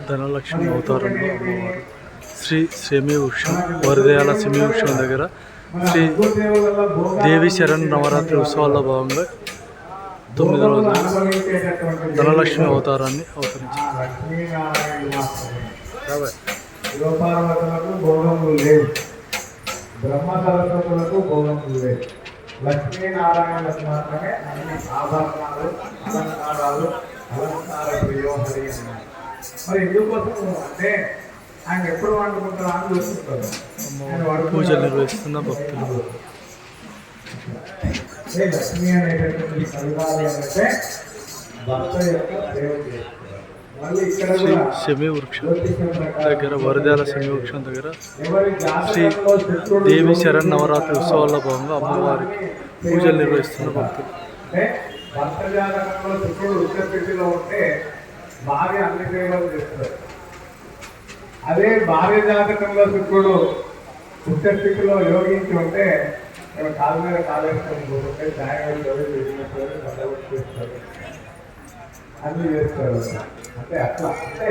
ధనలక్ష్మి అవతారంలో అమ్మవారు శ్రీ శమీ వృక్షం వరదయాల శమీ వృక్షం దగ్గర శ్రీ దేవి శరణ్ నవరాత్రి ఉత్సవాల్లో భాగంగా 9వ రోజు ధనలక్ష్మి అవతారాన్ని అవతరించారు. బ్రహ్మ సరస్వతులకు భోగములు లేవు. లక్ష్మీనారాయణకు మాత్రమే అన్ని ఆభరణాలు, అలంకారాలు, అలంకార ప్రియోహరి అన్నారు. మరి ఎందుకోసం అంటే ఆయన ఎప్పుడు వండుకుంటారా అని చూస్తుంటారు. పూజలు నిర్వహిస్తున్న భక్తులు లక్ష్మి అనేటటువంటి సరిదాలి అంటే భర్త యొక్క దేవత. మళ్ళీ ఇక్కడ శ్రీ శమీ వృక్షం దగ్గర వరదయాల శమీ వృక్షం దగ్గర శ్రీ దేవి శరణ్ నవరాత్రి ఉత్సవాల్లో భాగంగా అమ్మవారికి పూజలు నిర్వహిస్తున్న భక్తులు. అంటే భర్త జాతకంలో శుక్రుడు ఉచ్చస్థితిలో ఉంటే భార్య అన్ని సేవలు చేస్తారు. అదే భార్య జాతకంలో శుక్రుడు ఉచ్చస్థితిలో యోగించి ఉంటే కాలు మీద కాలేసుకొని పోతుంటే ఛాయలు చేస్తారు, అన్నీ చేస్తారు. అంటే అట్లా అంటే